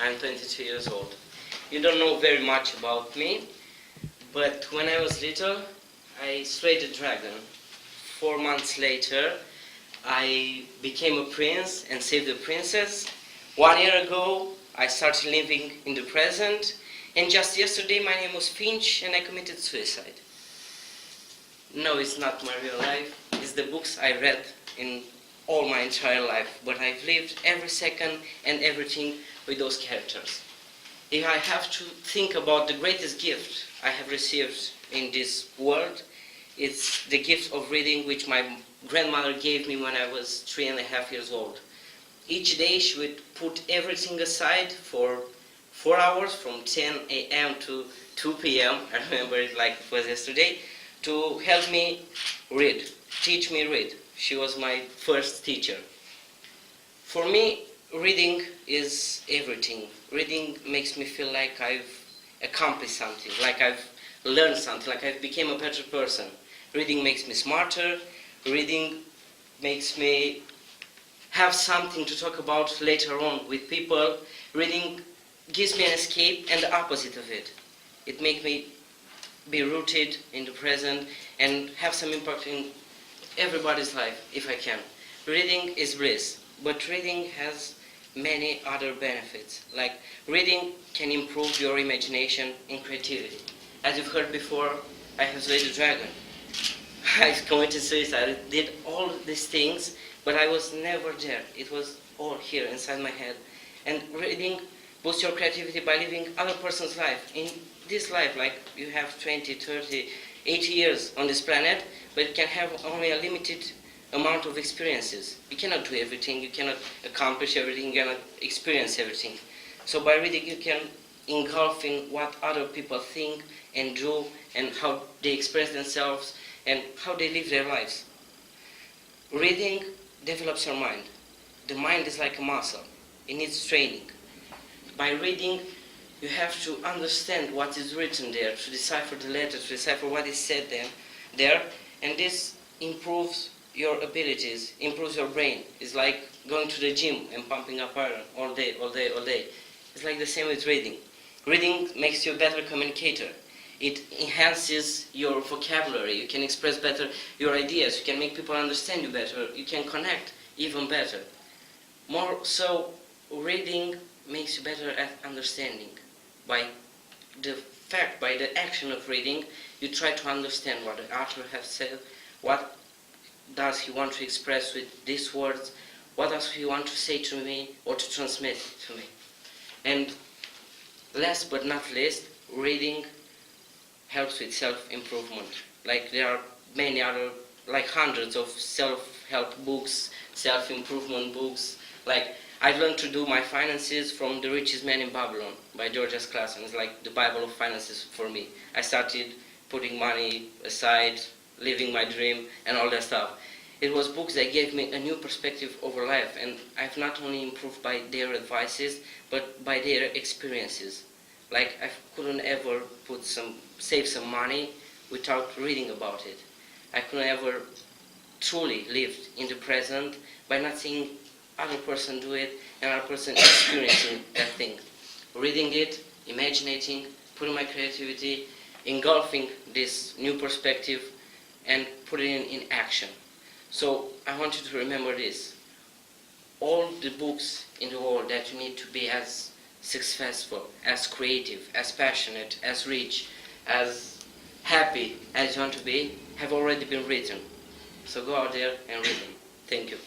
I'm 22 years old. You don't know very much about me, but when I was little, I slayed a dragon. 4 months later, I became a prince and saved the princess. 1 year ago, I started living in the present, and just yesterday my name was Finch and I committed suicide. No, it's not my real life. It's the books I read in all my entire life, but I've lived every second and everything with those characters. If I have to think about the greatest gift I have received in this world, it's the gift of reading which my grandmother gave me when I was 3.5 years old. Each day she would put everything aside for 4 hours from 10 a.m. to 2 p.m. I remember it like it was yesterday, to help me read, teach me read. She was my first teacher. For me, reading is everything. Reading makes me feel like I've accomplished something, like I've learned something, like I've become a better person. Reading makes me smarter. Reading makes me have something to talk about later on with people. Reading gives me an escape and the opposite of it. It makes me be rooted in the present and have some impact in everybody's life if I can. Reading is bliss, but reading has many other benefits. Like reading can improve your imagination and creativity. As you've heard before, I have slayed a dragon. I committed suicide. I did all these things, but I was never there. It was all here inside my head. And reading boosts your creativity by living other person's life. In this life, like you have 20, 30, 80 years on this planet, but you can have only a limited amount of experiences. You cannot do everything, you cannot accomplish everything, you cannot experience everything. So by reading you can engulf in what other people think and do and how they express themselves and how they live their lives. Reading develops your mind. The mind is like a muscle. It needs training. By reading, you have to understand what is written there, to decipher the letter, to decipher what is said there, and this improves your abilities, improves your brain. It's like going to the gym and pumping up iron all day. It's like the same with reading. Reading makes you a better communicator. It enhances your vocabulary. You can express better your ideas. You can make people understand you better. You can connect even better. More so, reading makes you better at understanding. By the action of reading, you try to understand what the author has said, what does he want to express with these words, what does he want to say to me or to transmit to me. And last but not least, reading helps with self-improvement. Like there are many other, like hundreds of self-help books, self-improvement books. Like I've learned to do my finances from The Richest Man in Babylon by George S. Clason. It's like the Bible of finances for me. I started putting money aside, living my dream, and all that stuff. It was books that gave me a new perspective over life, and I've not only improved by their advices, but by their experiences. Like I couldn't ever save some money without reading about it. I couldn't ever truly live in the present by not seeing other person do it and other person experiencing that thing. Reading it, imagining, putting my creativity, engulfing this new perspective and putting it in action. So I want you to remember this. All the books in the world that you need to be as successful, as creative, as passionate, as rich, as happy as you want to be have already been written. So go out there and read them. Thank you.